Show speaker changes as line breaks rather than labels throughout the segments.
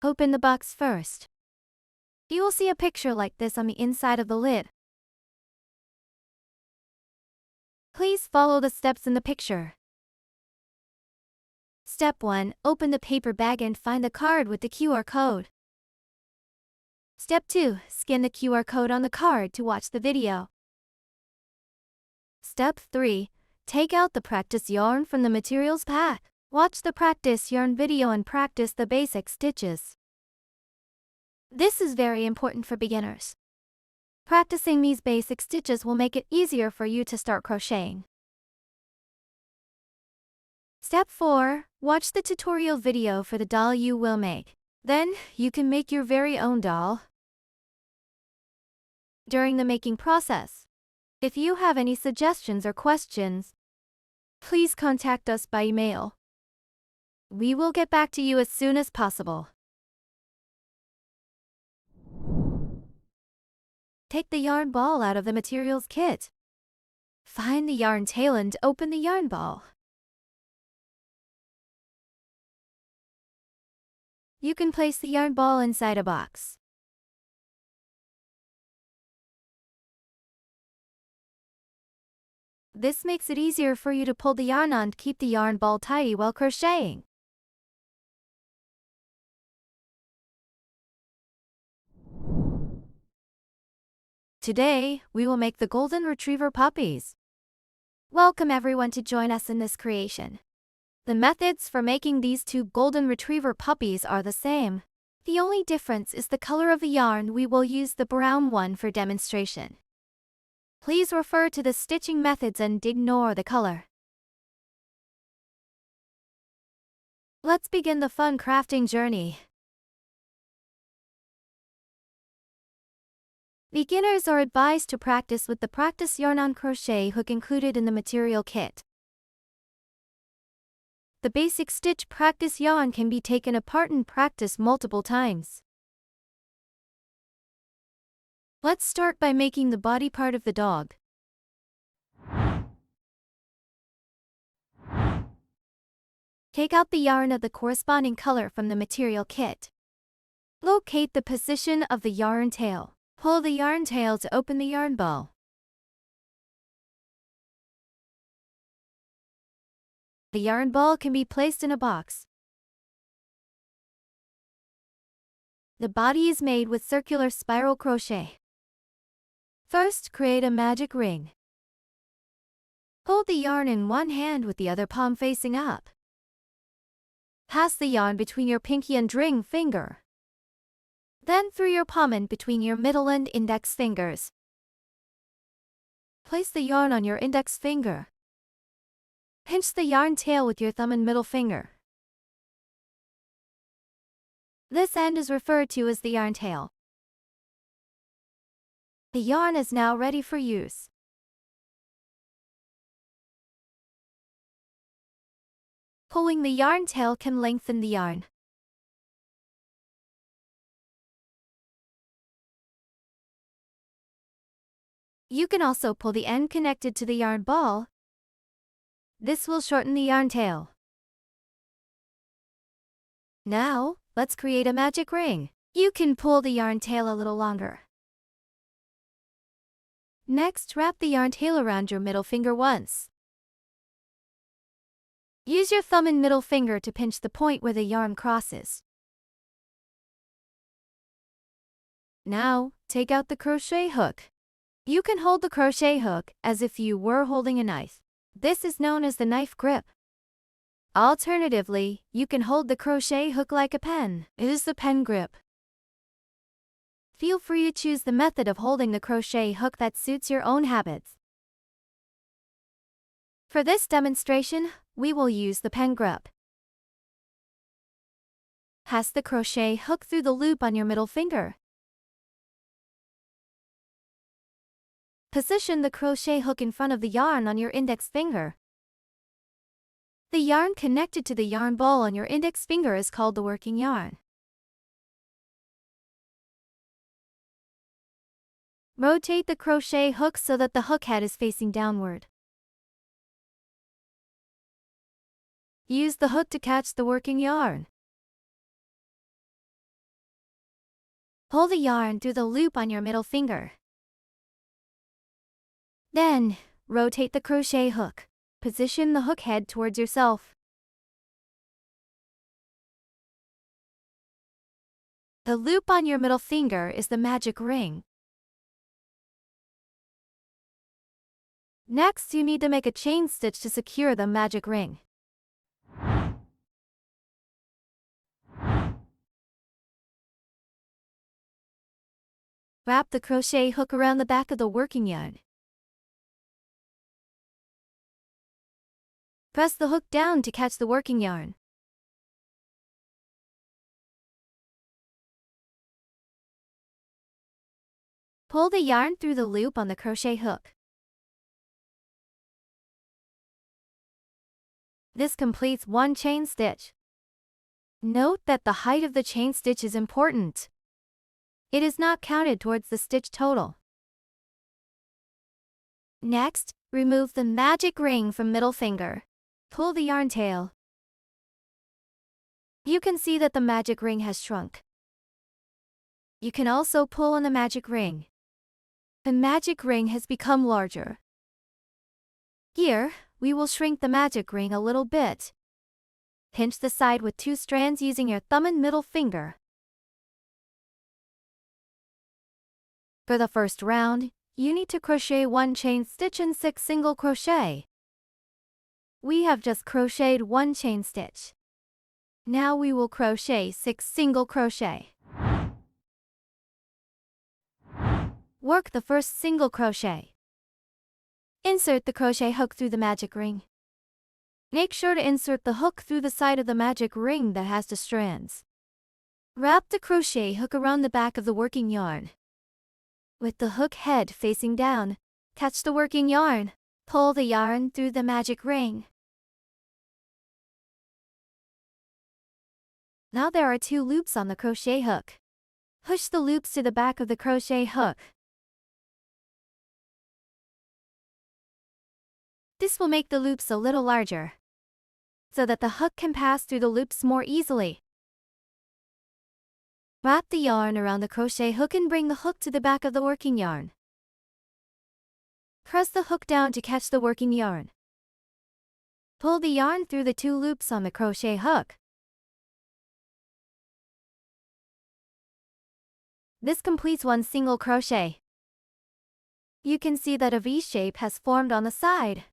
Open the box first. You will see a picture like this on the inside of the lid. Please follow the steps in the picture. Step 1. Open the paper bag and find the card with the QR code. Step 2. Scan the QR code on the card to watch the video. Step 3. Take out the practice yarn from the materials pack. Watch the practice yarn video and practice the basic stitches. This is very important for beginners. Practicing these basic stitches will make it easier for you to start crocheting. Step 4. Watch the tutorial video for the doll you will make. Then, you can make your very own doll. During the making process, if you have any suggestions or questions, please contact us by email. We will get back to you as soon as possible. Take the yarn ball out of the materials kit. Find the yarn tail and open the yarn ball. You can place the yarn ball inside a box. This makes it easier for you to pull the yarn on to keep the yarn ball tidy while crocheting. Today, we will make the golden retriever puppies. Welcome everyone to join us in this creation. The methods for making these two golden retriever puppies are the same. The only difference is the color of the yarn. We will use the brown one for demonstration. Please refer to the stitching methods and ignore the color. Let's begin the fun crafting journey. Beginners are advised to practice with the practice yarn on crochet hook included in the material kit. The basic stitch practice yarn can be taken apart and practiced multiple times. Let's start by making the body part of the dog. Take out the yarn of the corresponding color from the material kit. Locate the position of the yarn tail. Pull the yarn tail to open the yarn ball. The yarn ball can be placed in a box. The body is made with circular spiral crochet. First, create a magic ring. Hold the yarn in one hand with the other palm facing up. Pass the yarn between your pinky and ring finger. Then through your palm and between your middle and index fingers. Place the yarn on your index finger. Pinch the yarn tail with your thumb and middle finger. This end is referred to as the yarn tail. The yarn is now ready for use. Pulling the yarn tail can lengthen the yarn. You can also pull the end connected to the yarn ball. This will shorten the yarn tail. Now, let's create a magic ring. You can pull the yarn tail a little longer. Next, wrap the yarn tail around your middle finger once. Use your thumb and middle finger to pinch the point where the yarn crosses. Now, take out the crochet hook. You can hold the crochet hook as if you were holding a knife. This is known as the knife grip. Alternatively, you can hold the crochet hook like a pen. It is the pen grip. Feel free to choose the method of holding the crochet hook that suits your own habits. For this demonstration, we will use the pen grip. Pass the crochet hook through the loop on your middle finger. Position the crochet hook in front of the yarn on your index finger. The yarn connected to the yarn ball on your index finger is called the working yarn. Rotate the crochet hook so that the hook head is facing downward. Use the hook to catch the working yarn. Pull the yarn through the loop on your middle finger. Then, rotate the crochet hook. Position the hook head towards yourself. The loop on your middle finger is the magic ring. Next, you need to make a chain stitch to secure the magic ring. Wrap the crochet hook around the back of the working yarn. Press the hook down to catch the working yarn. Pull the yarn through the loop on the crochet hook. This completes one chain stitch. Note that the height of the chain stitch is important. It is not counted towards the stitch total. Next, remove the magic ring from middle finger. Pull the yarn tail. You can see that the magic ring has shrunk. You can also pull on the magic ring. The magic ring has become larger. Here, we will shrink the magic ring a little bit. Pinch the side with 2 strands using your thumb and middle finger. For the first round, you need to crochet 1 chain stitch and 6 single crochet. We have just crocheted 1 chain stitch. Now we will crochet 6 single crochet. Work the first single crochet. Insert the crochet hook through the magic ring. Make sure to insert the hook through the side of the magic ring that has the strands. Wrap the crochet hook around the back of the working yarn. With the hook head facing down, catch the working yarn. Pull the yarn through the magic ring. Now there are 2 loops on the crochet hook. Push the loops to the back of the crochet hook. This will make the loops a little larger, so that the hook can pass through the loops more easily. Wrap the yarn around the crochet hook and bring the hook to the back of the working yarn. Press the hook down to catch the working yarn. Pull the yarn through the 2 loops on the crochet hook. This completes 1 single crochet. You can see that a V shape has formed on the side.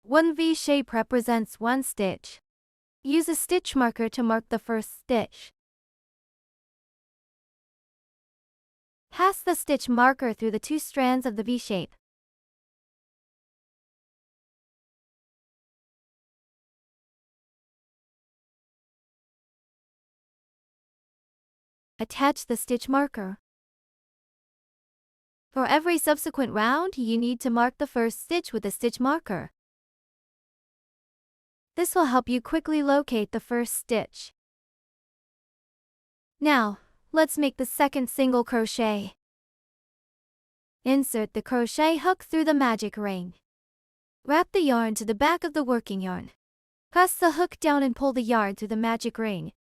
1 V shape represents 1 stitch. Use a stitch marker to mark the first stitch. Pass the stitch marker through the 2 strands of the V shape. Attach the stitch marker. For every subsequent round, you need to mark the first stitch with a stitch marker. This will help you quickly locate the first stitch. Now, let's make the second single crochet. Insert the crochet hook through the magic ring. Wrap the yarn to the back of the working yarn. Press the hook down and pull the yarn through the magic ring.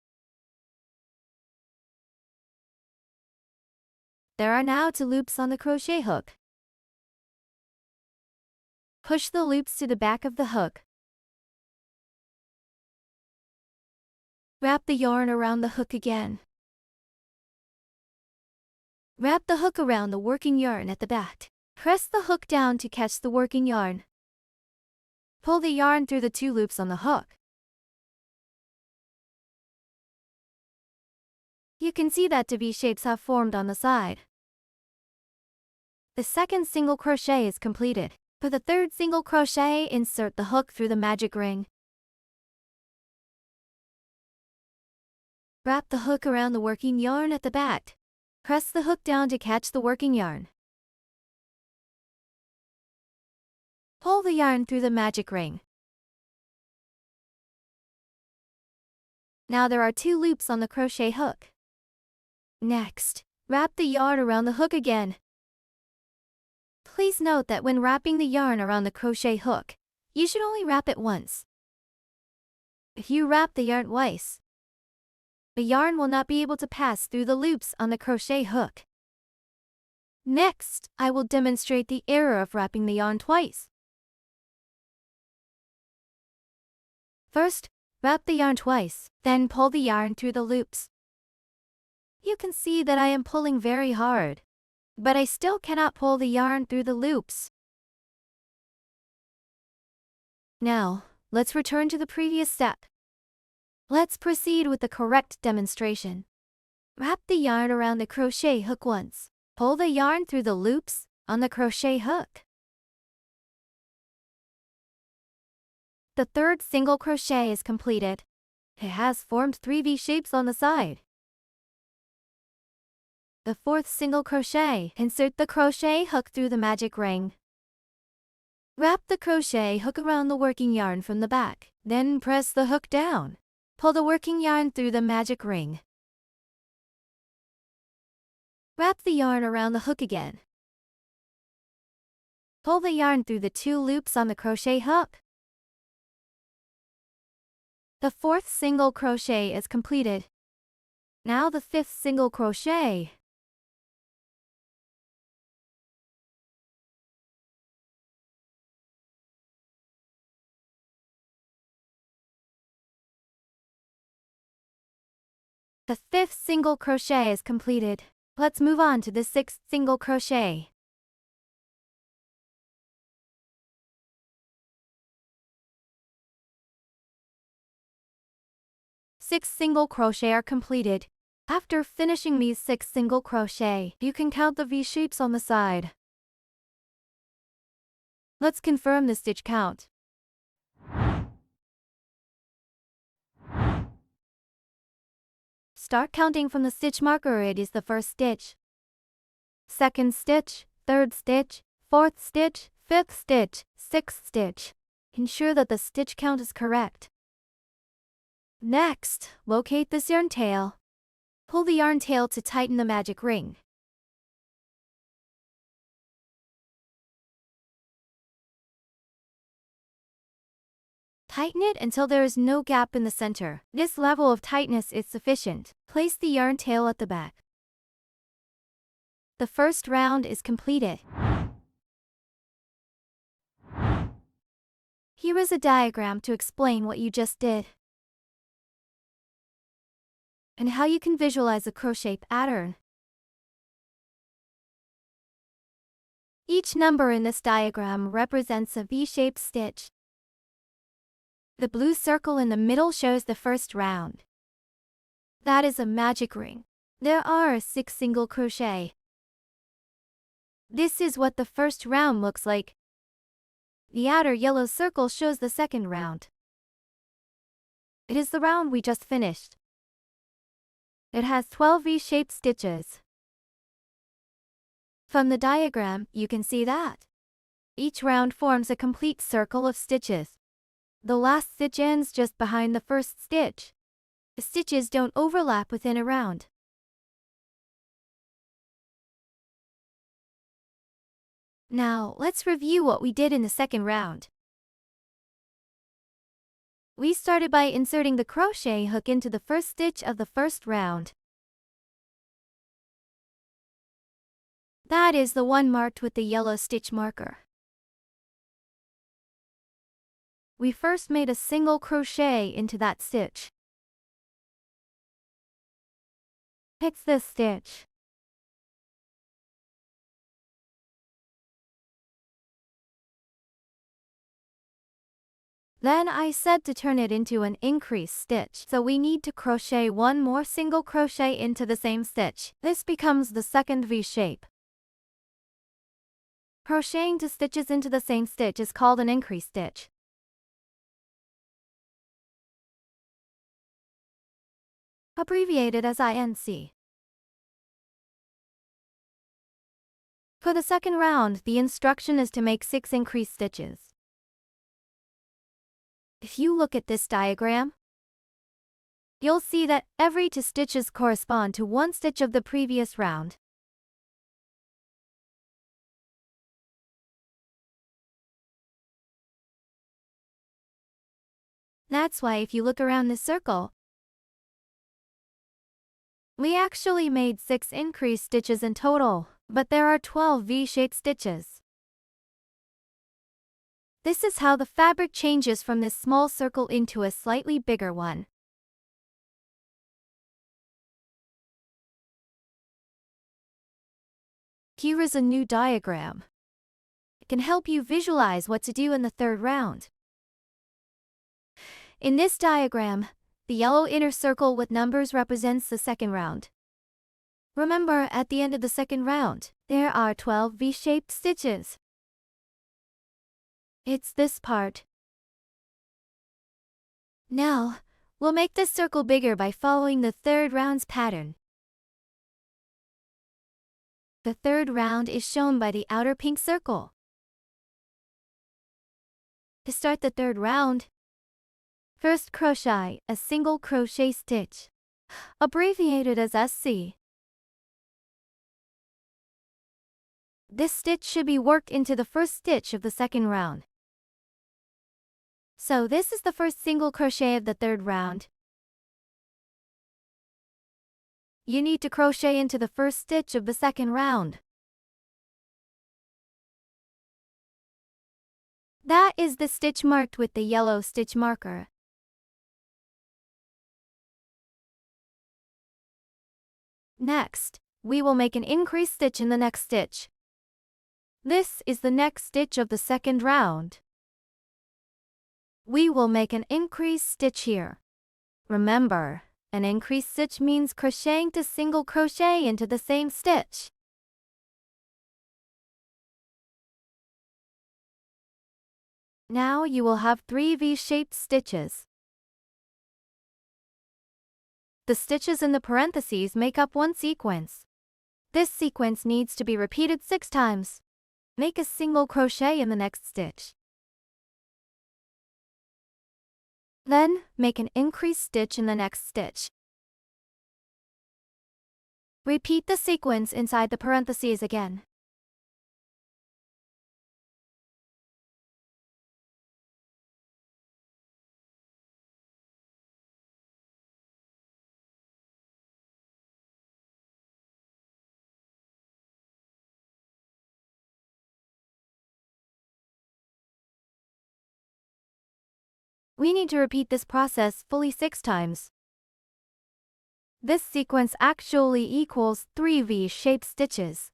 There are now 2 loops on the crochet hook. Push the loops to the back of the hook. Wrap the yarn around the hook again. Wrap the hook around the working yarn at the back. Press the hook down to catch the working yarn. Pull the yarn through the 2 loops on the hook. You can see that 2 V shapes have formed on the side. The second single crochet is completed. For the third single crochet, insert the hook through the magic ring. Wrap the hook around the working yarn at the back. Press the hook down to catch the working yarn. Pull the yarn through the magic ring. Now there are 2 loops on the crochet hook. Next, wrap the yarn around the hook again. Please note that when wrapping the yarn around the crochet hook, you should only wrap it once. If you wrap the yarn twice, the yarn will not be able to pass through the loops on the crochet hook. Next, I will demonstrate the error of wrapping the yarn twice. First, wrap the yarn twice, then pull the yarn through the loops. You can see that I am pulling very hard, but I still cannot pull the yarn through the loops. Now, let's return to the previous step. Let's proceed with the correct demonstration. Wrap the yarn around the crochet hook once. Pull the yarn through the loops on the crochet hook. The third single crochet is completed. It has formed 3 V shapes on the side. The fourth single crochet, insert the crochet hook through the magic ring. Wrap the crochet hook around the working yarn from the back, then press the hook down. Pull the working yarn through the magic ring. Wrap the yarn around the hook again. Pull the yarn through the 2 loops on the crochet hook. The fourth single crochet is completed. Now the fifth single crochet. The fifth single crochet is completed. Let's move on to the sixth single crochet. Six single crochet are completed. After finishing these 6 single crochet, you can count the V shapes on the side. Let's confirm the stitch count. Start counting from the stitch marker. It is the first stitch, second stitch, third stitch, fourth stitch, fifth stitch, sixth stitch. Ensure that the stitch count is correct. Next, locate this yarn tail. Pull the yarn tail to tighten the magic ring. Tighten it until there is no gap in the center. This level of tightness is sufficient. Place the yarn tail at the back. The first round is completed. Here is a diagram to explain what you just did and how you can visualize a crochet pattern. Each number in this diagram represents a V-shaped stitch. The blue circle in the middle shows the first round. That is a magic ring. There are 6 single crochet. This is what the first round looks like. The outer yellow circle shows the second round. It is the round we just finished. It has 12 V-shaped stitches. From the diagram, you can see that each round forms a complete circle of stitches. The last stitch ends just behind the first stitch. The stitches don't overlap within a round. Now, let's review what we did in the second round. We started by inserting the crochet hook into the first stitch of the first round. That is the one marked with the yellow stitch marker. We first made a single crochet into that stitch. Fix this stitch. Then I said to turn it into an increase stitch, so we need to crochet one more single crochet into the same stitch. This becomes the second V shape. Crocheting 2 stitches into the same stitch is called an increase stitch. Abbreviated as INC. For the second round, the instruction is to make 6 increase stitches. If you look at this diagram, you'll see that every 2 stitches correspond to 1 stitch of the previous round. That's why if you look around this circle, We actually made 6 increased stitches in total, but there are 12 V-shaped stitches. This is how the fabric changes from this small circle into a slightly bigger one. Here is a new diagram. It can help you visualize what to do in the third round. In this diagram, the yellow inner circle with numbers represents the second round. Remember, at the end of the second round, there are 12 V-shaped stitches. It's this part. Now, we'll make this circle bigger by following the third round's pattern. The third round is shown by the outer pink circle. To start the third round, first crochet a single crochet stitch, abbreviated as SC. This stitch should be worked into the first stitch of the second round. So this is the first single crochet of the third round. You need to crochet into the first stitch of the second round. That is the stitch marked with the yellow stitch marker. Next, we will make an increased stitch in the next stitch. This is the next stitch of the second round. We will make an increased stitch here. Remember, an increased stitch means crocheting to single crochet into the same stitch. Now you will have 3 V-shaped stitches. The stitches in the parentheses make up one sequence. This sequence needs to be repeated 6 times. Make a single crochet in the next stitch. Then, make an increased stitch in the next stitch. Repeat the sequence inside the parentheses again. We need to repeat this process fully 6 times. This sequence actually equals 3 V-shaped stitches.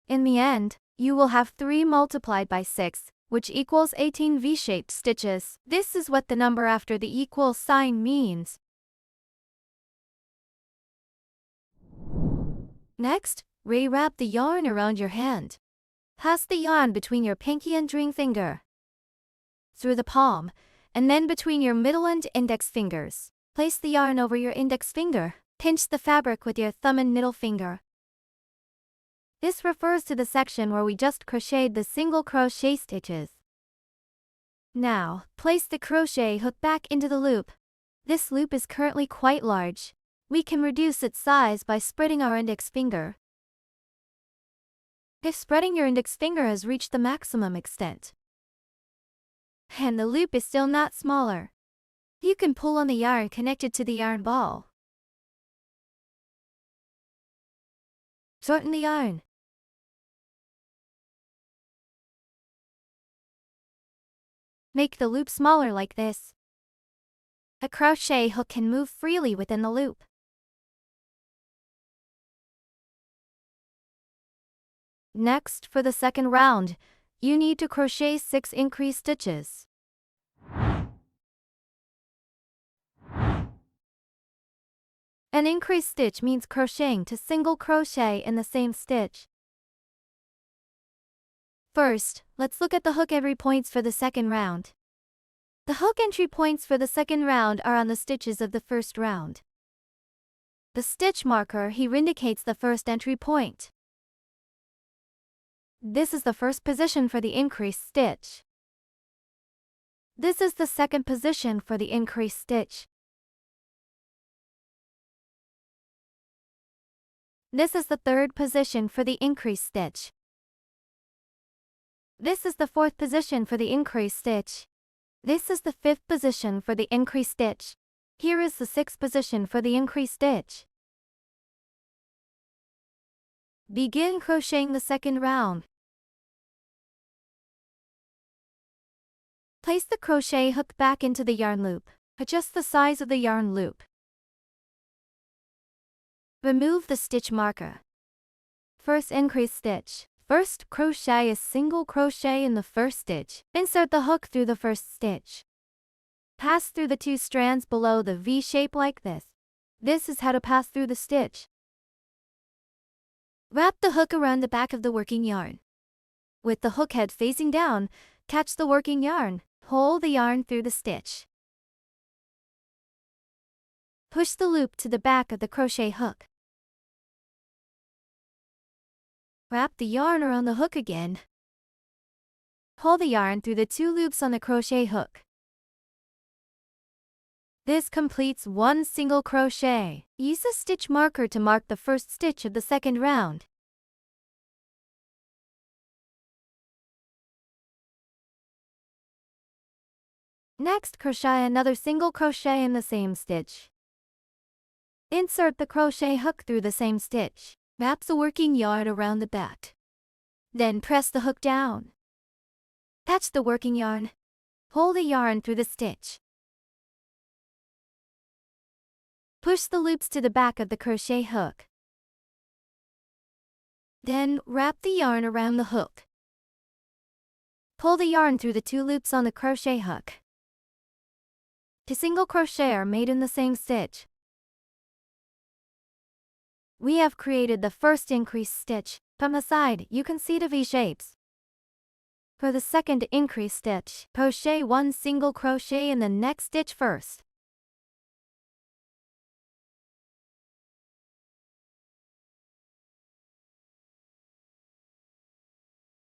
In the end, you will have 3 multiplied by 6, which equals 18 V-shaped stitches. This is what the number after the equal sign means. Next, re-wrap the yarn around your hand. Pass the yarn between your pinky and ring finger, through the palm, and then between your middle and index fingers. Place the yarn over your index finger. Pinch the fabric with your thumb and middle finger. This refers to the section where we just crocheted the single crochet stitches. Now, place the crochet hook back into the loop. This loop is currently quite large. We can reduce its size by spreading our index finger. If spreading your index finger has reached the maximum extent, and the loop is still not smaller, you can pull on the yarn connected to the yarn ball. Shorten the yarn. Make the loop smaller like this. A crochet hook can move freely within the loop. Next, for the second round, you need to crochet 6 increased stitches. An increased stitch means crocheting to single crochet in the same stitch. First, let's look at the hook entry points for the second round. The hook entry points for the second round are on the stitches of the first round. The stitch marker here indicates the first entry point. This is the first position for the increased stitch. This is the second position for the increased stitch. This is the third position for the increased stitch. This is the fourth position for the increased stitch. This is the fifth position for the increased stitch. Here is the sixth position for the increase stitch. Begin crocheting the second round. Place the crochet hook back into the yarn loop. Adjust the size of the yarn loop. Remove the stitch marker. First increase stitch. First crochet a single crochet in the first stitch. Insert the hook through the first stitch. Pass through the 2 strands below the V shape like this. This is how to pass through the stitch. Wrap the hook around the back of the working yarn. With the hook head facing down, catch the working yarn. Pull the yarn through the stitch. Push the loop to the back of the crochet hook. Wrap the yarn around the hook again. Pull the yarn through the 2 loops on the crochet hook. This completes 1 single crochet. Use a stitch marker to mark the first stitch of the second round. Next, crochet another single crochet in the same stitch. Insert the crochet hook through the same stitch. Wrap the working yarn around the back. Then press the hook down. Catch the working yarn. Pull the yarn through the stitch. Push the loops to the back of the crochet hook. Then wrap the yarn around the hook. Pull the yarn through the 2 loops on the crochet hook. 2 single crochet are made in the same stitch. We have created the first increase stitch. From the side, you can see the V shapes. For the second increase stitch, crochet 1 single crochet in the next stitch first.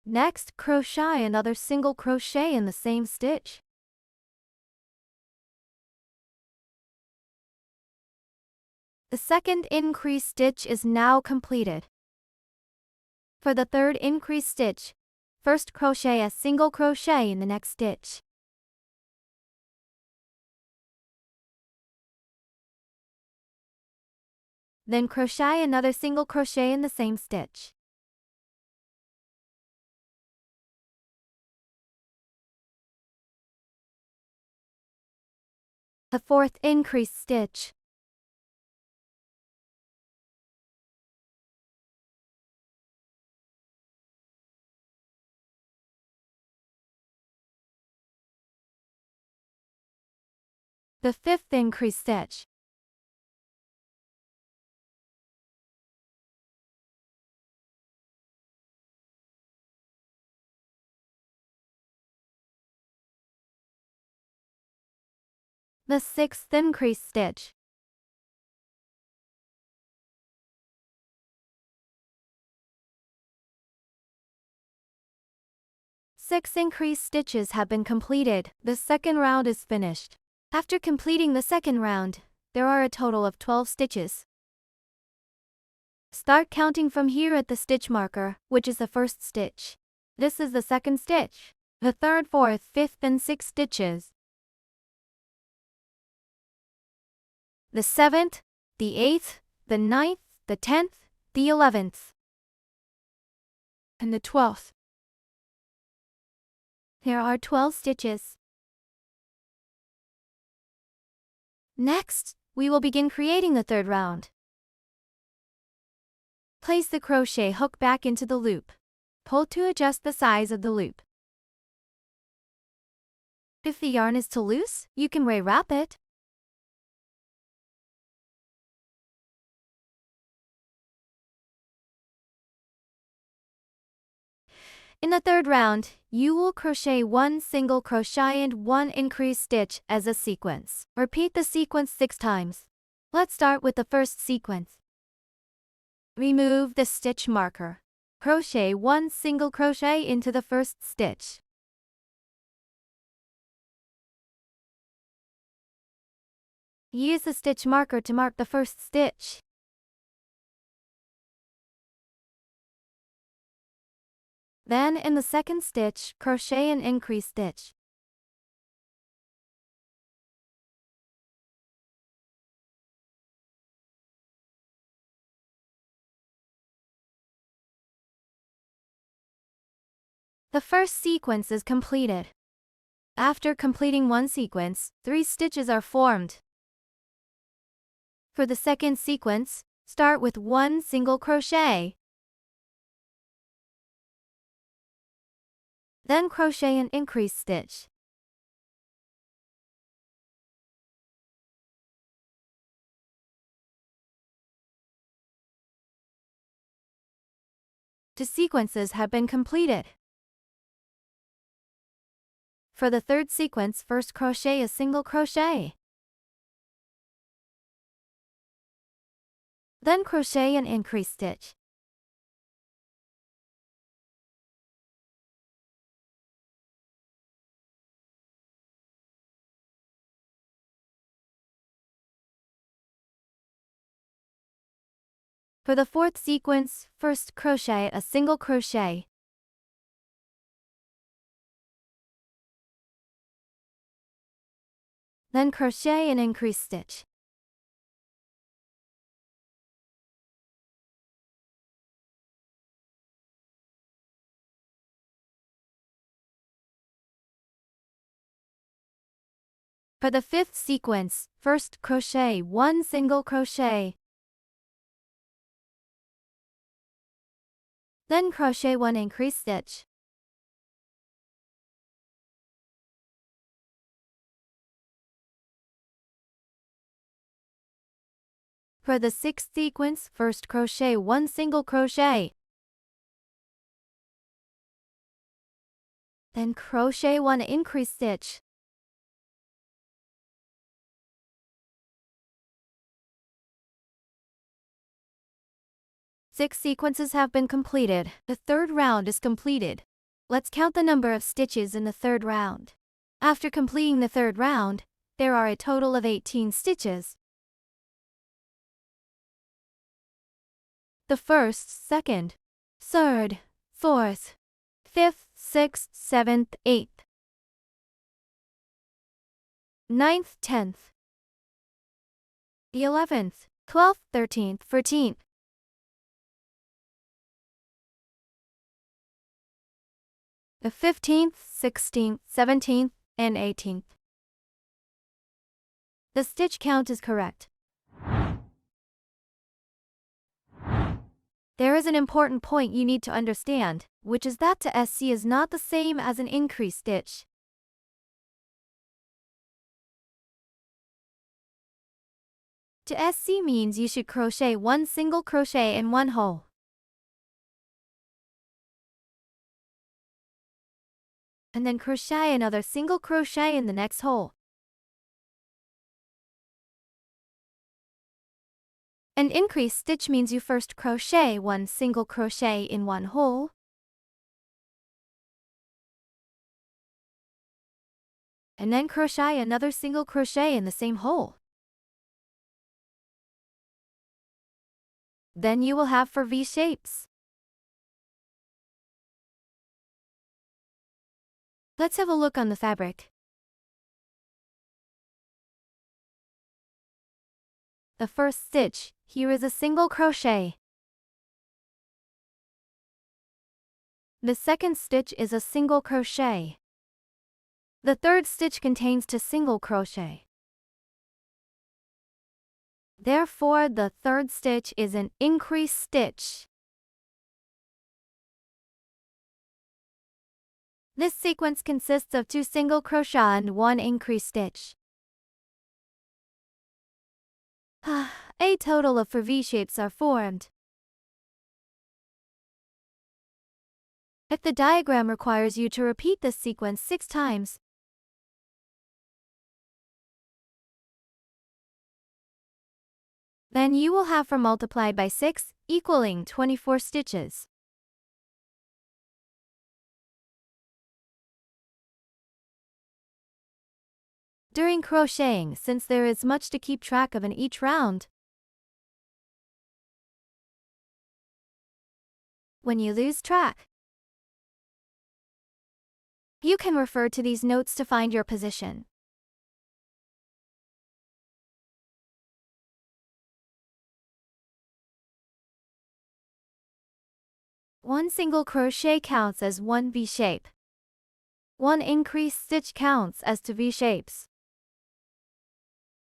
Next, crochet another single crochet in the same stitch. The second increase stitch is now completed. For the third increase stitch, first crochet a single crochet in the next stitch. Then crochet another single crochet in the same stitch. The fourth increase stitch. The fifth increase stitch. The sixth increase stitch. Six increase stitches have been completed. The second round is finished. After completing the second round, there are a total of 12 stitches. Start counting from here at the stitch marker, which is the first stitch. This is the second stitch. The third, fourth, fifth, and sixth stitches. The 7th, the 8th, the 9th, the 10th, the 11th, and the 12th. There are 12 stitches. Next, we will begin creating the third round. Place the crochet hook back into the loop. Pull to adjust the size of the loop. If the yarn is too loose, you can re-wrap it. In the third round, you will crochet 1 single crochet and 1 increase stitch as a sequence. Repeat the sequence 6 times. Let's start with the first sequence. Remove the stitch marker. Crochet 1 single crochet into the first stitch. Use the stitch marker to mark the first stitch. Then in the second stitch, crochet an increase stitch. The first sequence is completed. After completing one sequence, 3 stitches are formed. For the second sequence, start with 1 single crochet. Then crochet an increase stitch. Two sequences have been completed. For the third sequence, first crochet a single crochet. Then crochet an increase stitch. For the fourth sequence, first crochet a single crochet. Then crochet an increase stitch. For the fifth sequence, first crochet 1 single crochet. Then crochet 1 increase stitch. For the sixth sequence, first crochet 1 single crochet. Then crochet 1 increase stitch. Six sequences have been completed. The third round is completed. Let's count the number of stitches in the third round. After completing the third round, there are a total of 18 stitches. The first, second, third, fourth, fifth, sixth, seventh, eighth, ninth, 10th, 11th, 12th, 13th, 14th. The 15th, 16th, 17th, and 18th. The stitch count is correct. There is an important point you need to understand, which is that to SC is not the same as an increase stitch. To SC means you should crochet 1 single crochet in one hole. And then crochet another single crochet in the next hole. An increase stitch means you first crochet 1 single crochet in one hole, and then crochet another single crochet in the same hole. Then you will have 4 V shapes. Let's have a look on the fabric. The first stitch, here is a single crochet. The second stitch is a single crochet. The third stitch contains 2 single crochet. Therefore, the third stitch is an increase stitch. This sequence consists of 2 single crochet and 1 increase stitch. A total of 4 V-shapes are formed. If the diagram requires you to repeat this sequence 6 times, then you will have 4 multiplied by 6, equaling 24 stitches. During crocheting, since there is much to keep track of in each round, when you lose track, you can refer to these notes to find your position. One single crochet counts as one V-shape. One increased stitch counts as two V-shapes.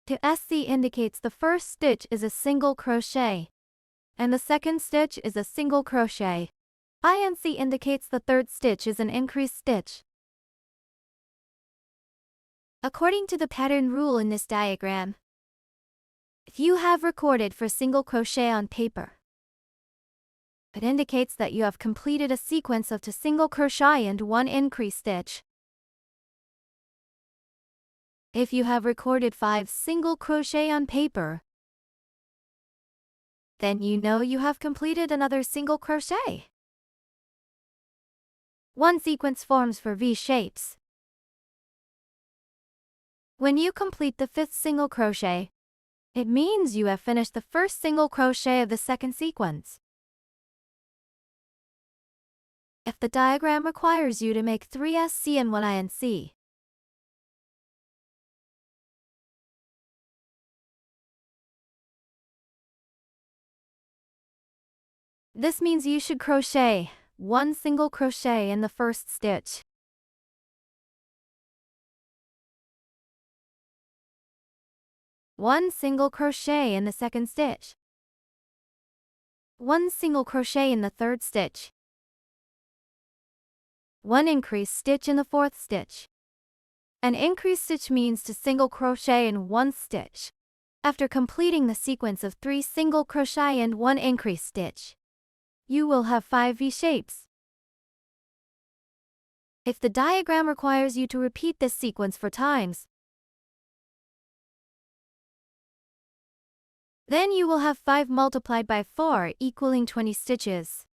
To SC indicates the first stitch is a single crochet, and the second stitch is a single crochet. INC indicates the third stitch is an increased stitch. According to the pattern rule in this diagram, if you have recorded for single crochet on paper, it indicates that you have completed a sequence of two single crochet and one increased stitch. If you have recorded 5 single crochet on paper, then you know you have completed another single crochet. One sequence forms for V-shapes. When you complete the 5th single crochet, it means you have finished the first single crochet of the second sequence. If the diagram requires you to make 3 SC and 1 INC, this means you should crochet 1 single crochet in the first stitch. One single crochet in the second stitch. One single crochet in the third stitch. One increased stitch in the fourth stitch. An increased stitch means to single crochet in one stitch. After completing the sequence of 3 single crochet and 1 increased stitch, you will have 5 V-shapes. If the diagram requires you to repeat this sequence 4 times, then you will have 5 multiplied by 4 equaling 20 stitches.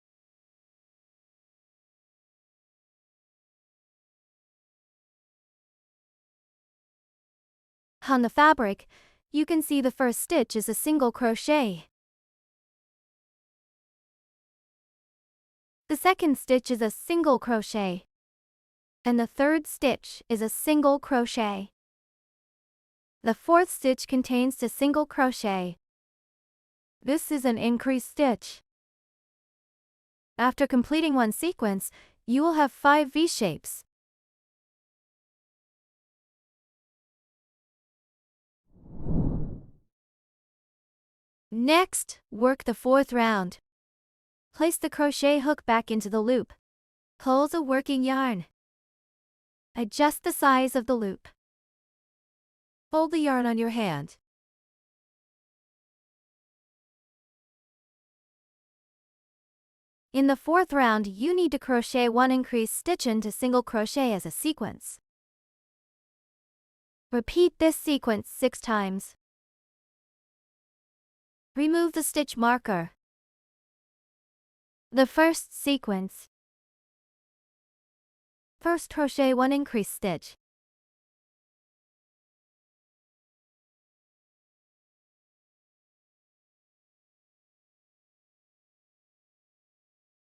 On the fabric, you can see the first stitch is a single crochet. The second stitch is a single crochet. And the third stitch is a single crochet. The fourth stitch contains two single crochet. This is an increased stitch. After completing one sequence, you will have 5 V-shapes. Next, work the 4th round. Place the crochet hook back into the loop. Pull the working yarn. Adjust the size of the loop. Hold the yarn on your hand. In the 4th round, you need to crochet 1 increased stitch into single crochet as a sequence. Repeat this sequence 6 times. Remove the stitch marker. The first sequence. First crochet 1 increased stitch.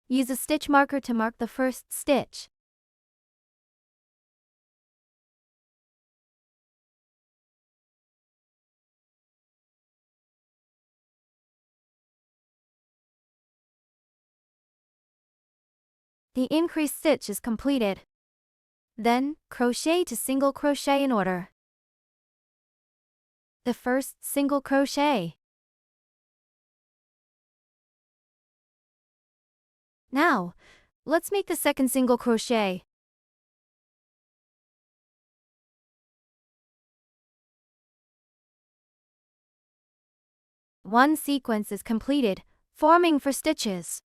Use a stitch marker to mark the first stitch. The increased stitch is completed. Then, crochet to single crochet in order. The first single crochet. Now, let's make the second single crochet. One sequence is completed, forming 4 stitches.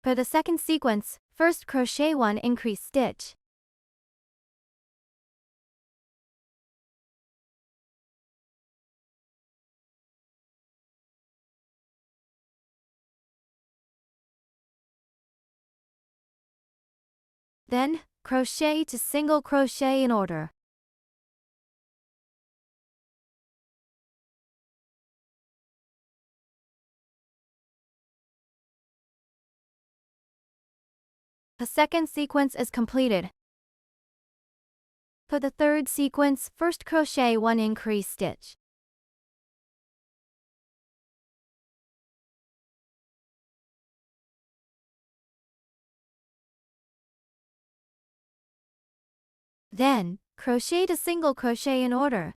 For the second sequence, first crochet 1 increased stitch. Then, crochet to single crochet in order. The second sequence is completed. For the third sequence, first crochet 1 increased stitch. Then, crochet a single crochet in order.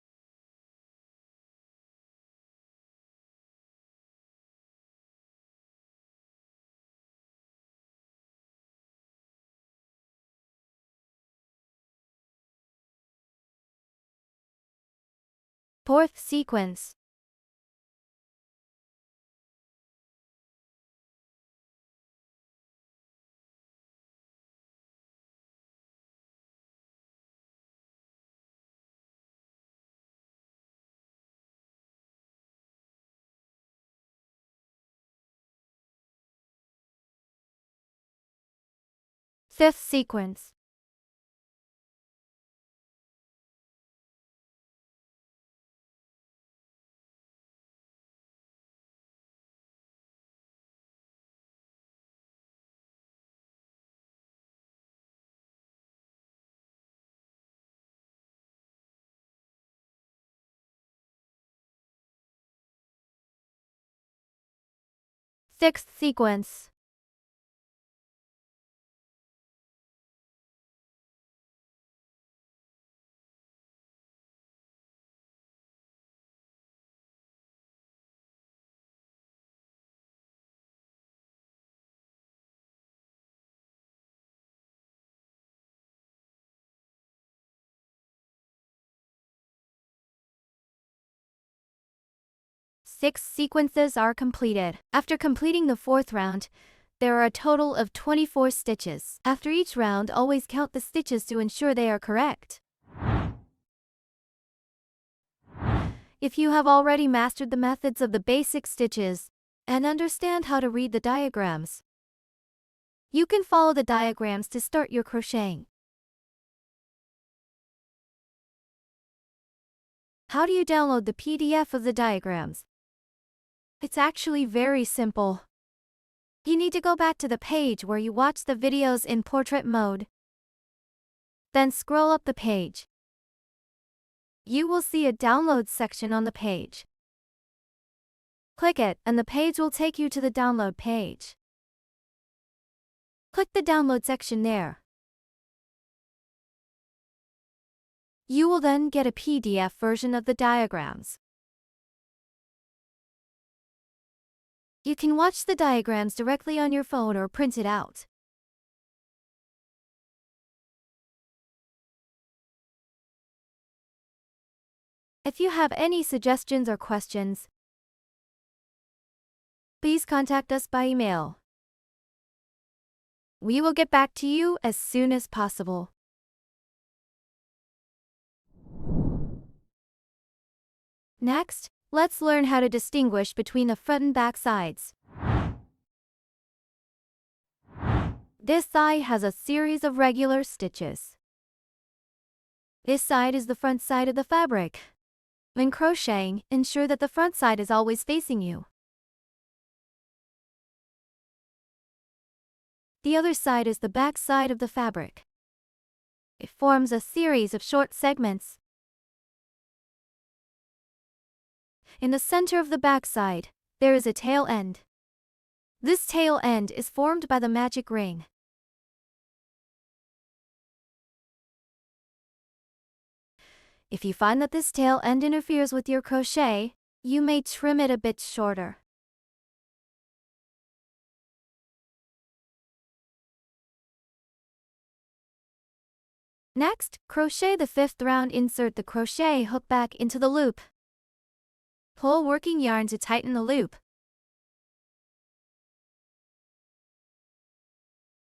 Fourth sequence. Fifth sequence. Sixth sequence. Six sequences are completed. After completing the fourth round, there are a total of 24 stitches. After each round, always count the stitches to ensure they are correct. If you have already mastered the methods of the basic stitches and understand how to read the diagrams, you can follow the diagrams to start your crocheting. How do you download the PDF of the diagrams? It's actually very simple. You need to go back to the page where you watched the videos in portrait mode. Then scroll up the page. You will see a download section on the page. Click it and the page will take you to the download page. Click the download section there. You will then get a PDF version of the diagrams. You can watch the diagrams directly on your phone or print it out. If you have any suggestions or questions, please contact us by email. We will get back to you as soon as possible. Next, let's learn how to distinguish between the front and back sides. This side has a series of regular stitches. This side is the front side of the fabric. When crocheting, ensure that the front side is always facing you. The other side is the back side of the fabric. It forms a series of short segments. In the center of the back side, there is a tail end. This tail end is formed by the magic ring. If you find that this tail end interferes with your crochet, you may trim it a bit shorter. Next, crochet the fifth round. Insert the crochet hook back into the loop. Pull working yarn to tighten the loop.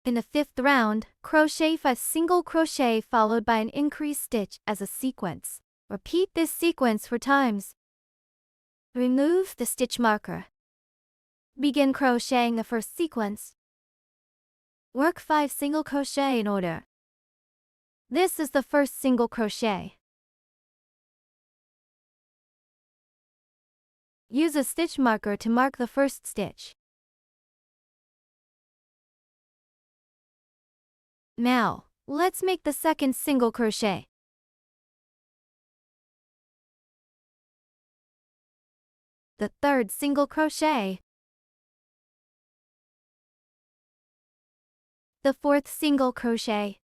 In the fifth round, crochet 5 single crochet followed by an increased stitch as a sequence. Repeat this sequence 4 times. Remove the stitch marker. Begin crocheting the first sequence. Work 5 single crochet in order. This is the first single crochet. Use a stitch marker to mark the first stitch. Now, let's make the second single crochet. The third single crochet. The fourth single crochet.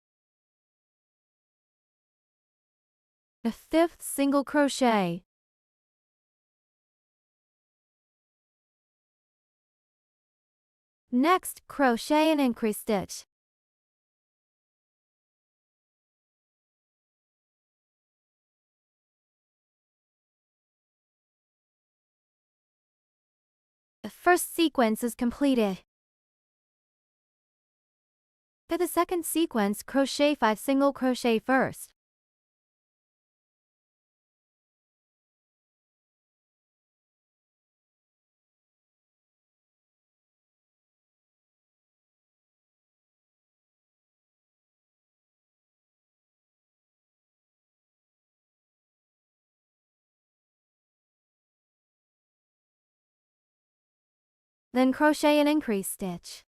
A fifth single crochet. Next, crochet and increase stitch. The first sequence is completed. For the second sequence, crochet 5 single crochet first. Then crochet and increase stitch.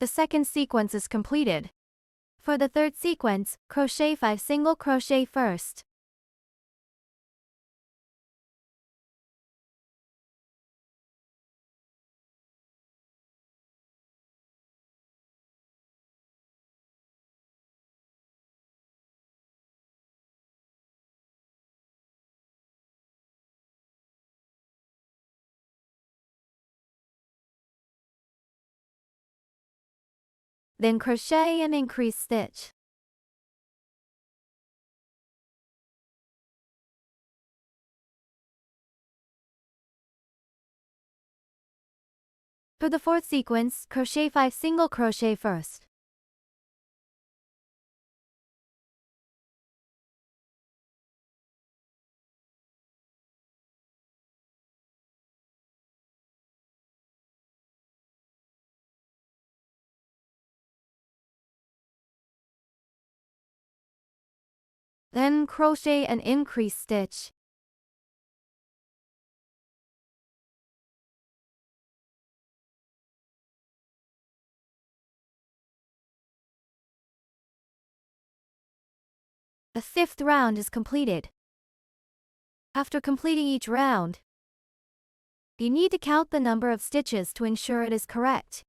The second sequence is completed. For the third sequence, crochet 5 single crochet first. Then crochet and increase stitch. For the fourth sequence, crochet 5 single crochet first. Then crochet and increase stitch. The fifth round is completed. After completing each round, you need to count the number of stitches to ensure it is correct.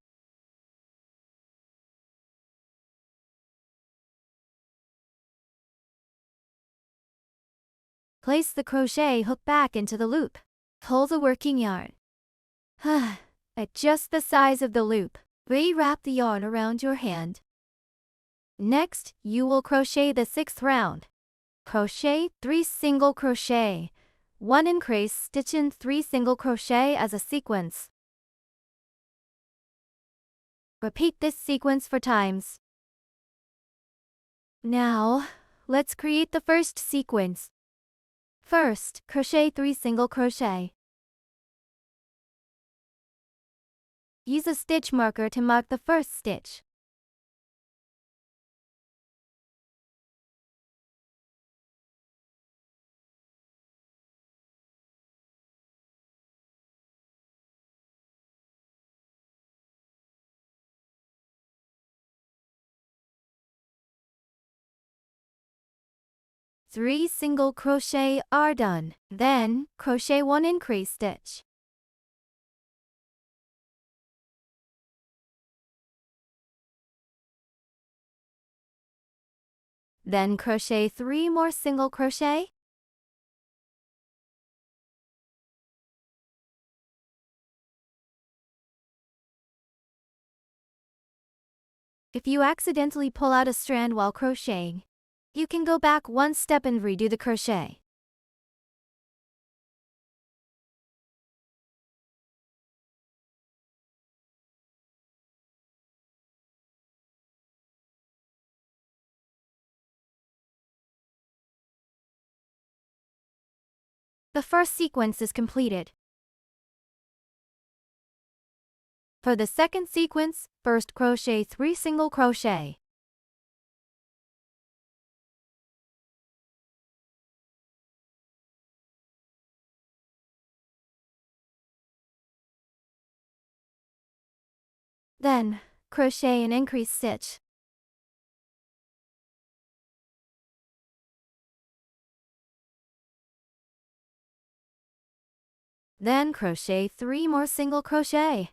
Place the crochet hook back into the loop. Pull the working yarn. Adjust the size of the loop. Re-wrap the yarn around your hand. Next, you will crochet the sixth round. Crochet 3 single crochet, 1 increase stitch in 3 single crochet as a sequence. Repeat this sequence 4 times. Now, let's create the first sequence. First, crochet 3 single crochet. Use a stitch marker to mark the first stitch. Three single crochet are done. Then, crochet 1 increase stitch. Then crochet 3 more single crochet. If you accidentally pull out a strand while crocheting, you can go back 1 step and redo the crochet. The first sequence is completed. For the second sequence, first crochet 3 single crochet. Then, crochet and increase stitch. Then crochet 3 more single crochet.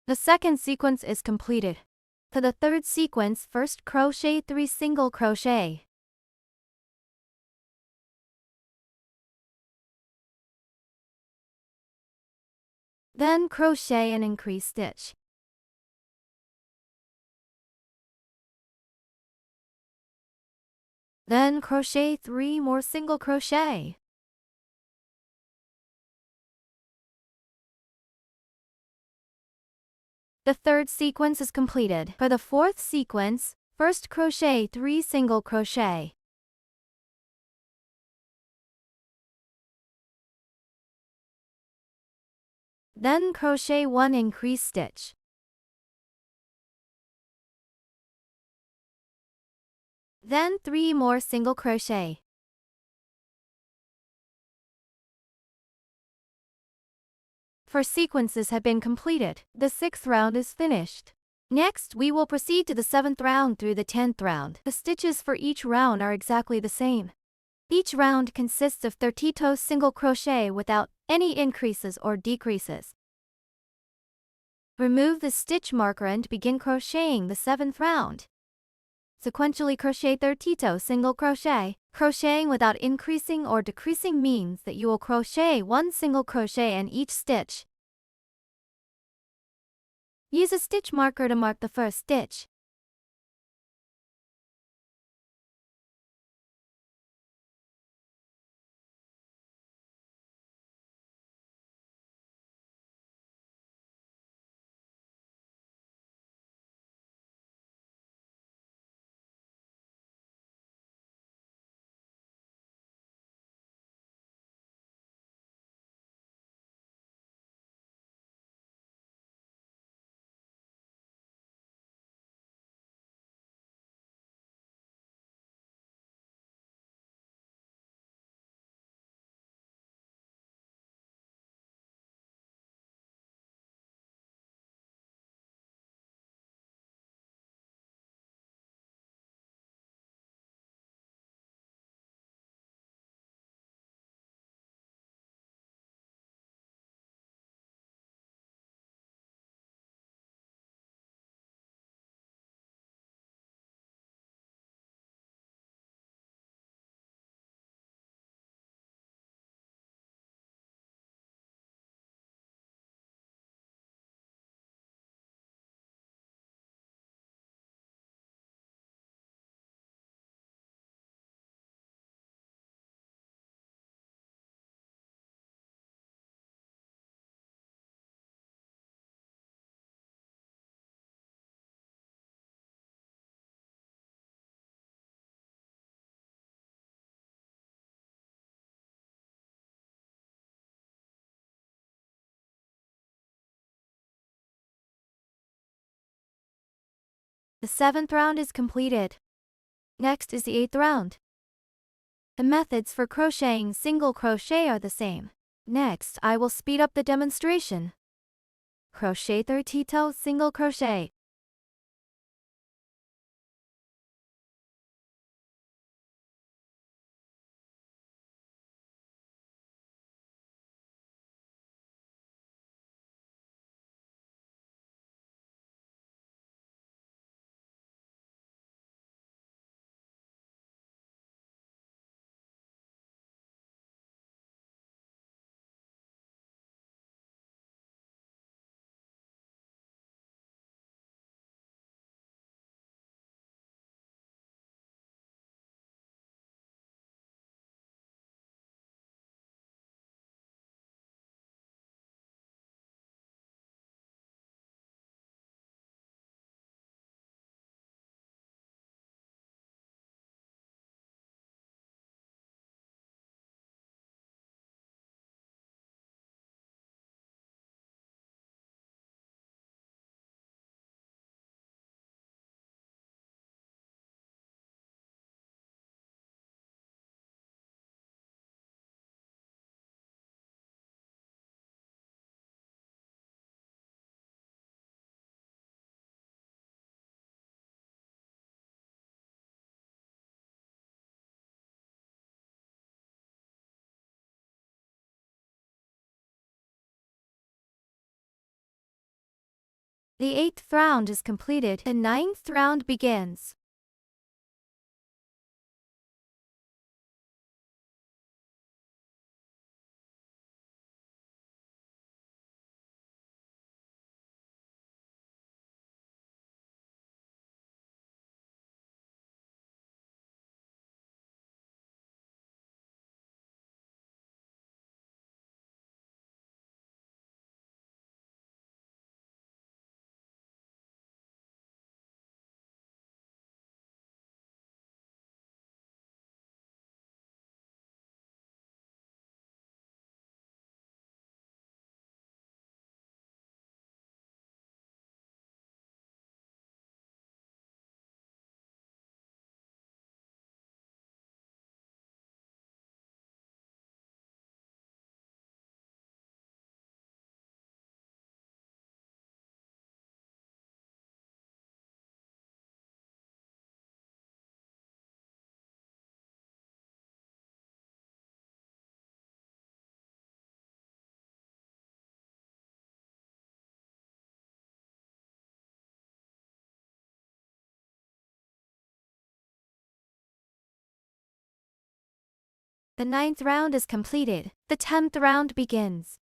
The second sequence is completed. For the third sequence, first crochet 3 single crochet. Then crochet an increase stitch. Then crochet 3 more single crochet. The third sequence is completed. For the fourth sequence, first crochet 3 single crochet. Then crochet 1 increase stitch. Then 3 more single crochet. Four sequences have been completed. The 6th round is finished. Next, we will proceed to the 7th round through the 10th round. The stitches for each round are exactly the same. Each round consists of 32 single crochet without any increases or decreases. Remove the stitch marker and begin crocheting the 7th round. Sequentially crochet 32 single crochet. Crocheting without increasing or decreasing means that you will crochet 1 single crochet in each stitch. Use a stitch marker to mark the first stitch. The 7th round is completed. Next is the 8th round. The methods for crocheting single crochet are the same. Next, I will speed up the demonstration. Crochet 32 single crochet. The 8th round is completed. The 9th round begins. The 9th round is completed. The 10th round begins.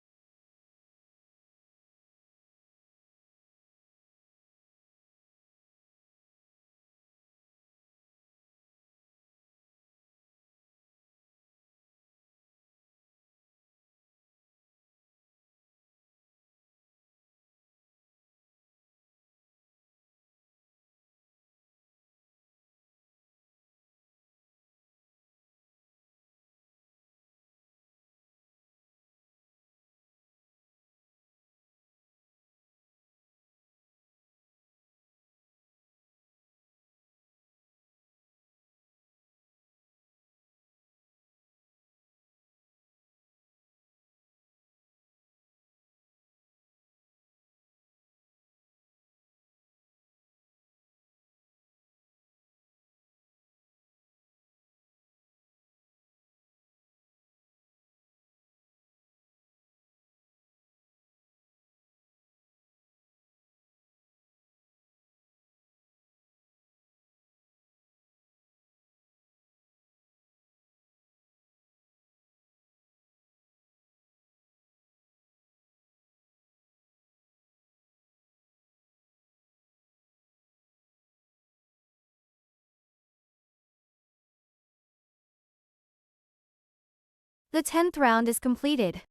The 10th round is completed.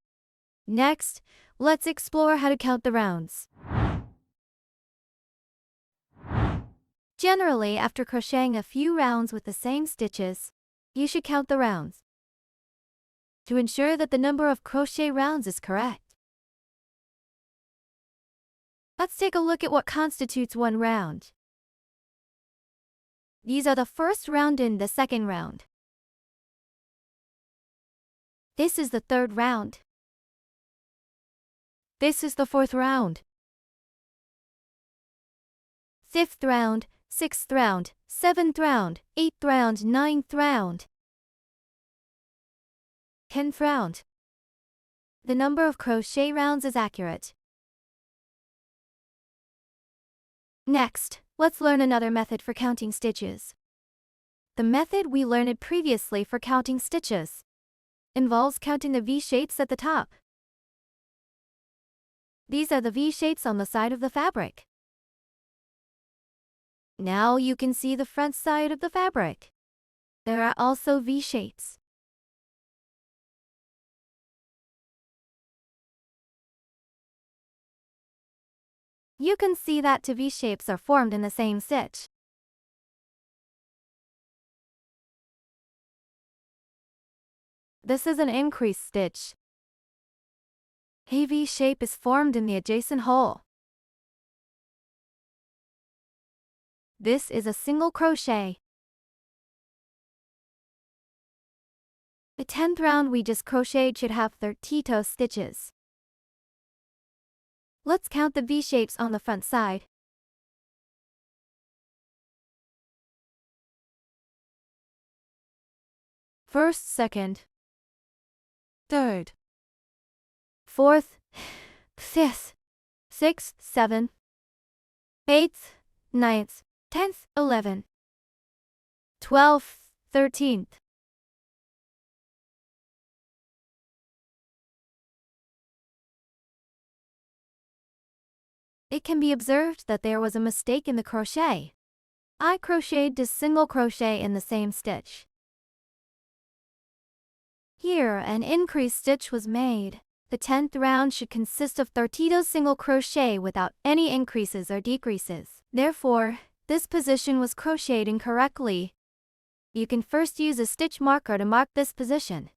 Next, let's explore how to count the rounds. Generally, after crocheting a few rounds with the same stitches, you should count the rounds to ensure that the number of crochet rounds is correct. Let's take a look at what constitutes one round. These are the first round and the second round. This is the 3rd round. This is the 4th round. 5th round, 6th round, 7th round, 8th round, 9th round. 10th round. The number of crochet rounds is accurate. Next, let's learn another method for counting stitches. The method we learned previously for counting stitches involves counting the V-shapes at the top. These are the V-shapes on the side of the fabric. Now you can see the front side of the fabric. There are also V-shapes. You can see that two V-shapes are formed in the same stitch. This is an increase stitch. A V-shape is formed in the adjacent hole. This is a single crochet. The 10th round we just crocheted should have 32 stitches. Let's count the V-shapes on the front side. First, second, third, fourth, fifth, sixth, seventh, 8th, 9th, 10th, 11th, 12th, 13th. It can be observed that there was a mistake in the crochet. I crocheted this single crochet in the same stitch. Here, an increased stitch was made. The 10th round should consist of 32 single crochet without any increases or decreases. Therefore, this position was crocheted incorrectly. You can first use a stitch marker to mark this position.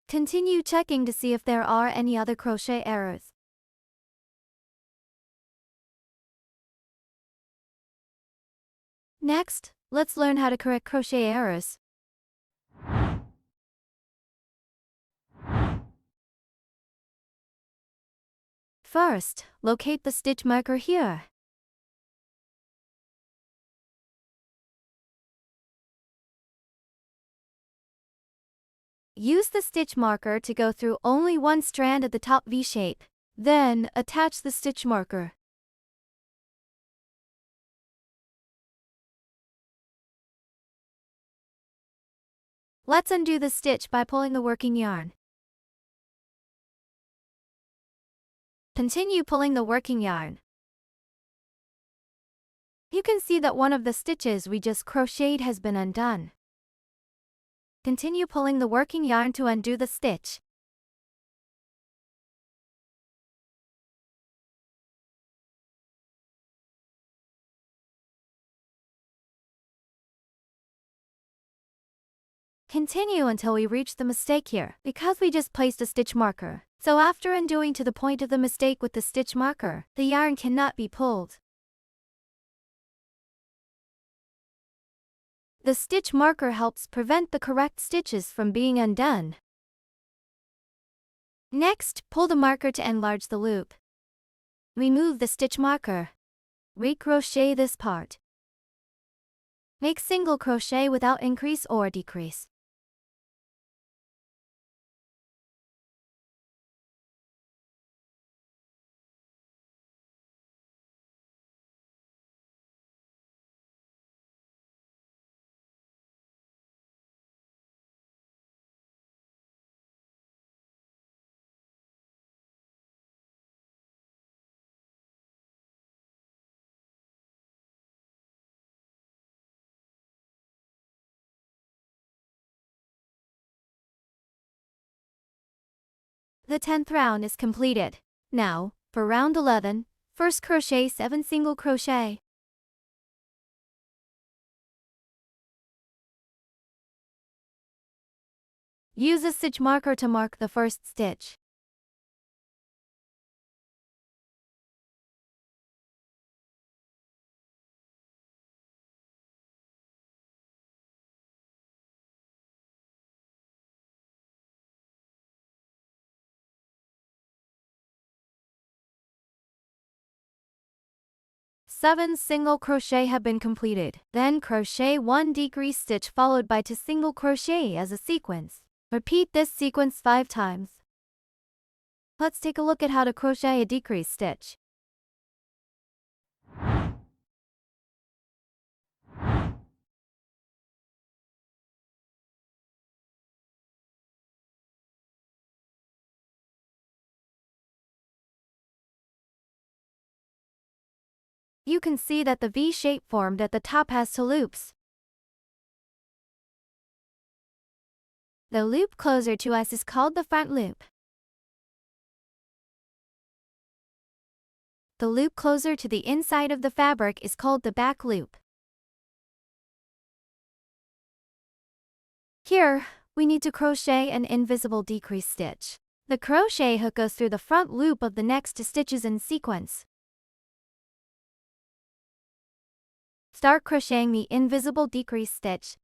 Continue checking to see if there are any other crochet errors. Next, let's learn how to correct crochet errors. First, locate the stitch marker here. Use the stitch marker to go through only one strand at the top V shape. Then, attach the stitch marker. Let's undo the stitch by pulling the working yarn. Continue pulling the working yarn. You can see that one of the stitches we just crocheted has been undone. Continue pulling the working yarn to undo the stitch. Continue until we reach the mistake here, because we just placed a stitch marker. So after undoing to the point of the mistake with the stitch marker, the yarn cannot be pulled. The stitch marker helps prevent the correct stitches from being undone. Next, pull the marker to enlarge the loop. Remove the stitch marker. Recrochet this part. Make single crochet without increase or decrease. The 10th round is completed. Now, for round 11, first crochet 7 single crochet. Use a stitch marker to mark the first stitch. Seven single crochet have been completed. Then crochet 1 decrease stitch followed by 2 single crochet as a sequence. Repeat this sequence 5 times. Let's take a look at how to crochet a decrease stitch. You can see that the V shape formed at the top has 2 loops. The loop closer to us is called the front loop. The loop closer to the inside of the fabric is called the back loop. Here, we need to crochet an invisible decrease stitch. The crochet hook goes through the front loop of the next 2 stitches in sequence. Start crocheting the invisible decrease stitch.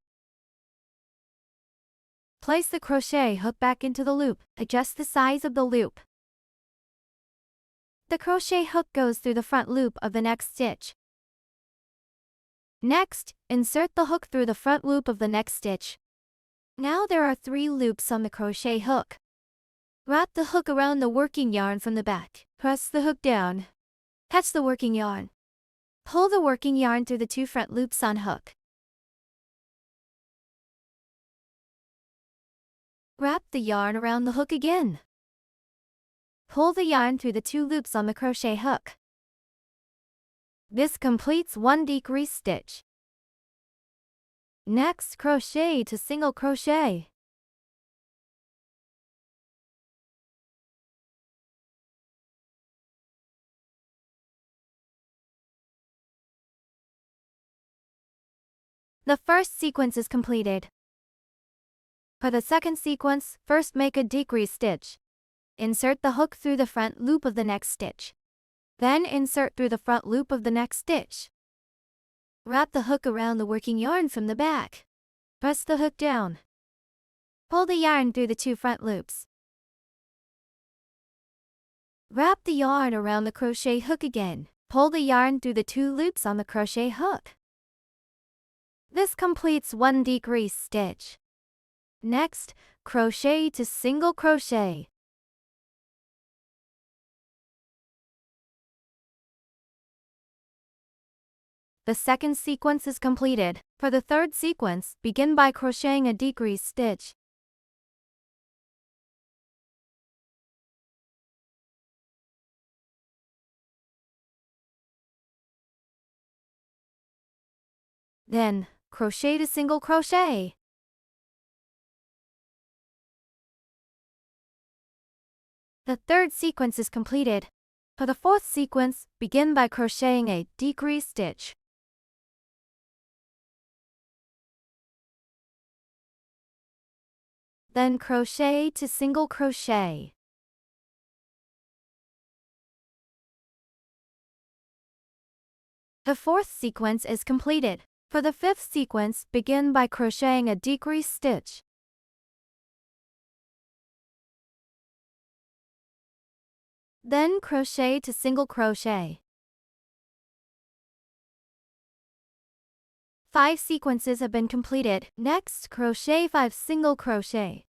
Place the crochet hook back into the loop. Adjust the size of the loop. The crochet hook goes through the front loop of the next stitch. Next, insert the hook through the front loop of the next stitch. Now there are 3 loops on the crochet hook. Wrap the hook around the working yarn from the back. Press the hook down. Catch the working yarn. Pull the working yarn through the 2 front loops on hook. Wrap the yarn around the hook again. Pull the yarn through the 2 loops on the crochet hook. This completes 1 decrease stitch. Next, crochet to single crochet. The first sequence is completed. For the second sequence, first make a decrease stitch. Insert the hook through the front loop of the next stitch. Then insert through the front loop of the next stitch. Wrap the hook around the working yarn from the back. Press the hook down. Pull the yarn through the 2 front loops. Wrap the yarn around the crochet hook again. Pull the yarn through the 2 loops on the crochet hook. This completes 1 decrease stitch. Next, crochet to single crochet. The second sequence is completed. For the third sequence, begin by crocheting a decrease stitch. Then, crochet to single crochet. The third sequence is completed. For the fourth sequence, begin by crocheting a decrease stitch. Then crochet to single crochet. The fourth sequence is completed. For the fifth sequence, begin by crocheting a decrease stitch. Then crochet to single crochet. 5 sequences have been completed. Next, crochet 5 single crochet.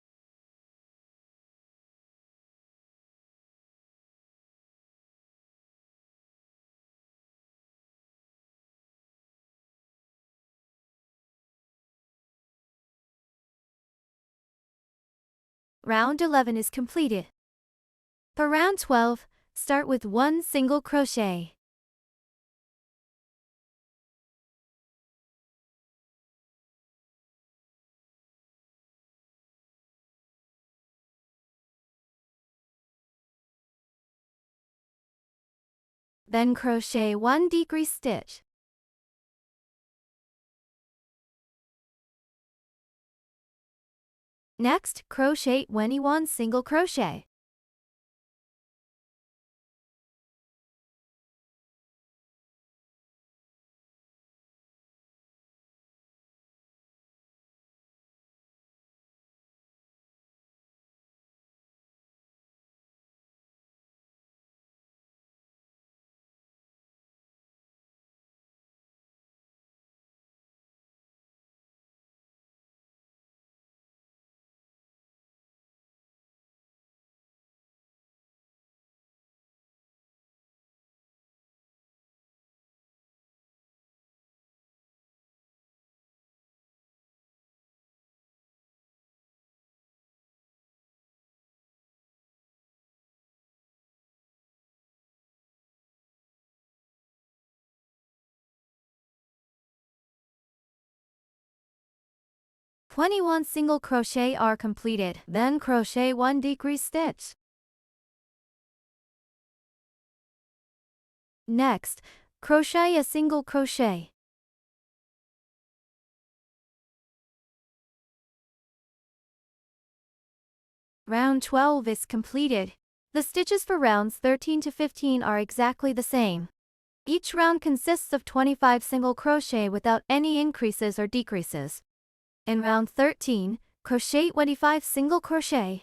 Round 11 is completed. For round 12, start with 1 single crochet. Then crochet 1 decrease stitch. Next, crochet 21 single crochet. "21 single crochet are completed. Then crochet 1 decrease stitch. Next, crochet a single crochet. Round 12 is completed. The stitches for rounds 13 to 15 are exactly the same. Each round consists of 25 single crochet without any increases or decreases. In round 13, crochet 25 single crochet.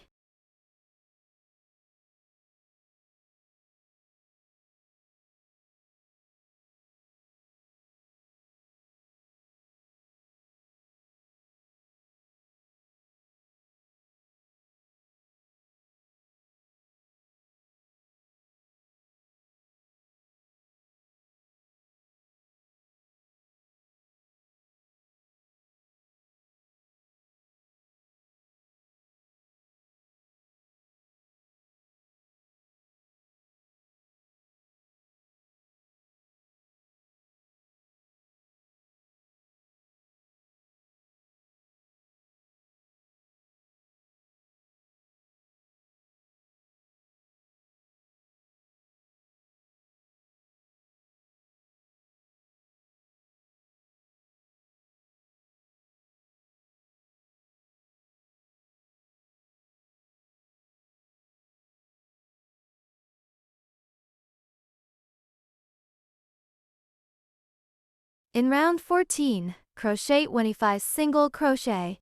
In round 14, crochet 25 single crochet.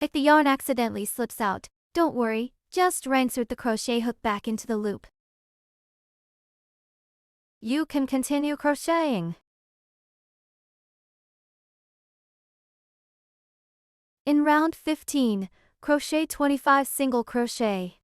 If the yarn accidentally slips out, don't worry, just reinsert the crochet hook back into the loop. You can continue crocheting. In round 15, crochet 25 single crochet.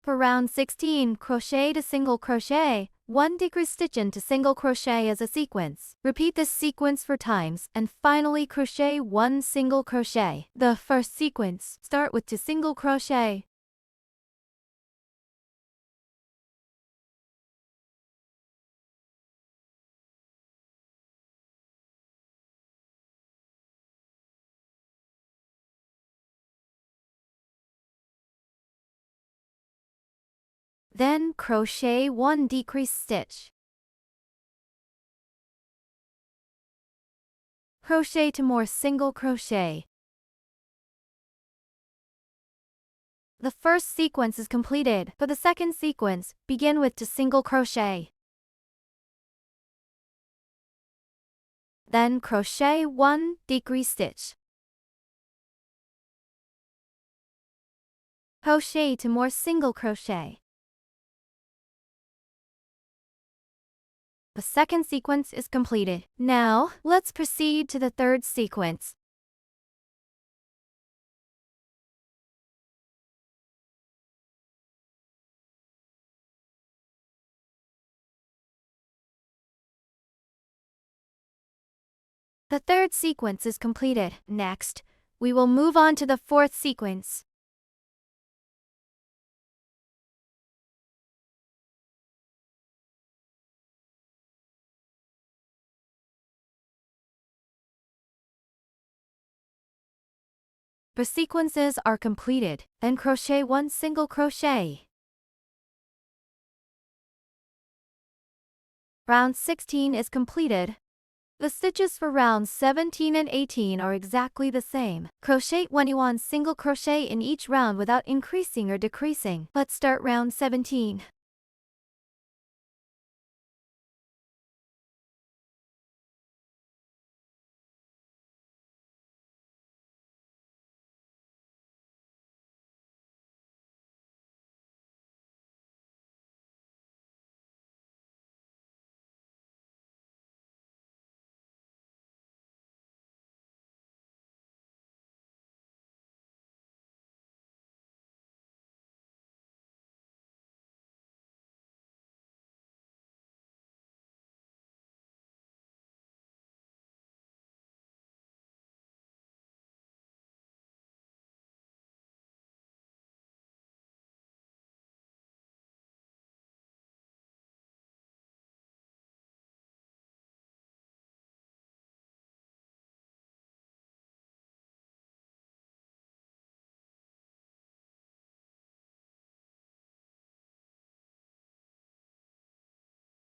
For round 16, crochet to single crochet, 1 decrease stitch into single crochet as a sequence. Repeat this sequence 4 times and finally crochet 1 single crochet. The first sequence, start with 2 single crochet. Then crochet 1 decrease stitch. Crochet to more single crochet. The first sequence is completed. For the second sequence, begin with 2 single crochet. Then crochet 1 decrease stitch. Crochet to more single crochet. The second sequence is completed. Now, let's proceed to the third sequence. The third sequence is completed. Next, we will move on to the fourth sequence. The sequences are completed, then crochet 1 single crochet. Round 16 is completed. The stitches for rounds 17 and 18 are exactly the same. Crochet 21 single crochet in each round without increasing or decreasing. Let's start round 17.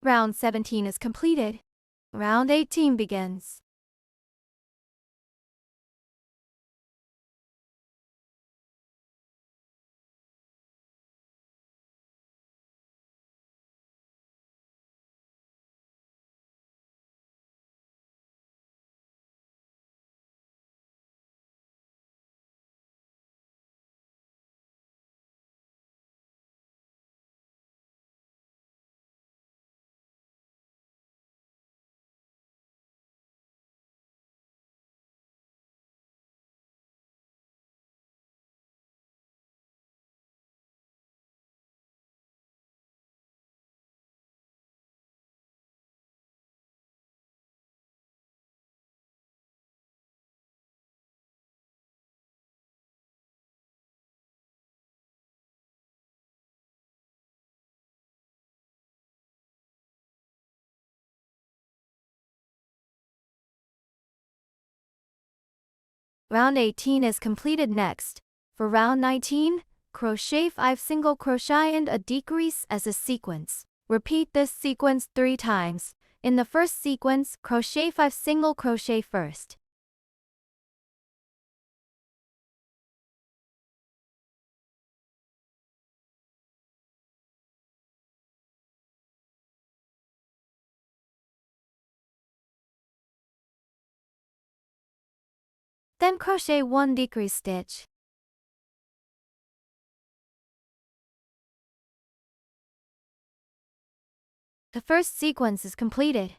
Round 17 is completed. Round 18 begins. Round 18 is completed next. For round 19, crochet 5 single crochet and a decrease as a sequence. Repeat this sequence 3 times. In the first sequence, crochet 5 single crochet first. Then crochet 1 decrease stitch. The first sequence is completed.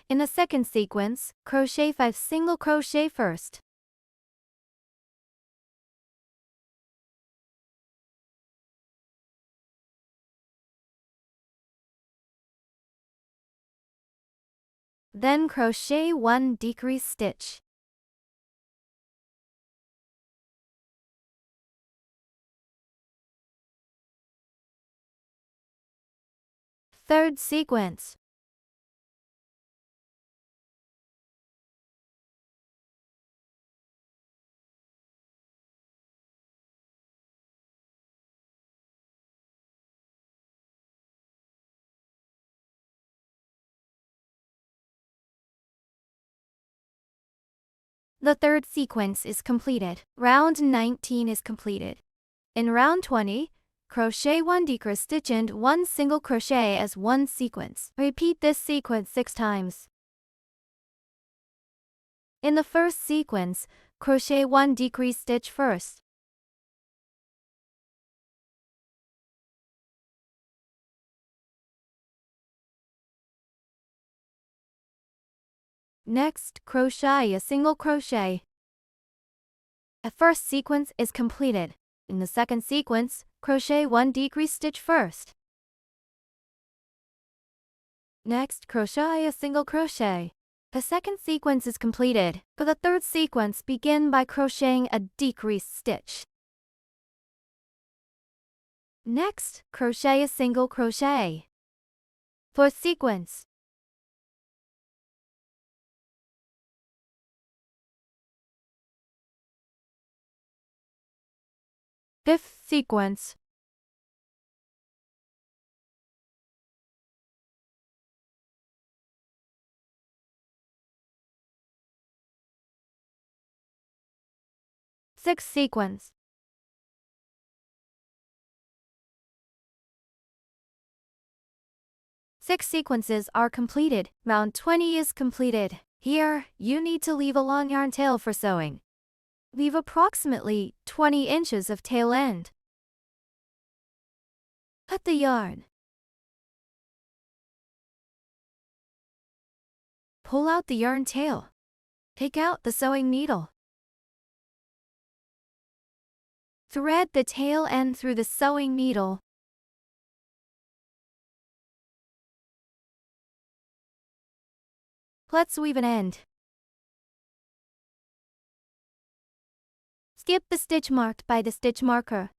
In the second sequence, crochet 5 single crochet first. Then crochet 1 decrease stitch. Third sequence. The third sequence is completed. Round 19 is completed. In round 20, crochet 1 decrease stitch and 1 single crochet as one sequence. Repeat this sequence 6 times. In the first sequence, crochet 1 decrease stitch first. Next, crochet a single crochet. The first sequence is completed. In the second sequence, crochet 1 decrease stitch first. Next, crochet a single crochet. The second sequence is completed. For the third sequence, begin by crocheting a decreased stitch. Next, crochet a single crochet. Fourth sequence. Fifth sequence. Sixth sequence. Six sequences are completed. Round 20 is completed. Here, you need to leave a long yarn tail for sewing. Leave approximately 20 inches of tail end. Cut the yarn. Pull out the yarn tail. Take out the sewing needle. Thread the tail end through the sewing needle. Let's weave an end. Skip the stitch marked by the stitch marker.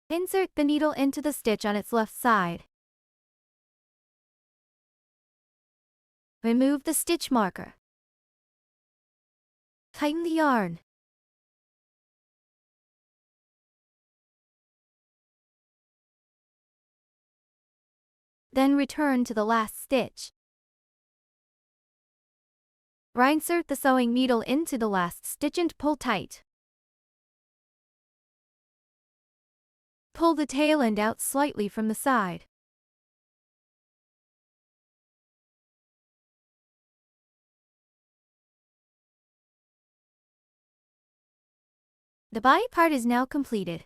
Insert the needle into the stitch on its left side. Remove the stitch marker. Tighten the yarn. Then return to the last stitch. Reinsert the sewing needle into the last stitch and pull tight. Pull the tail end out slightly from the side. The body part is now completed.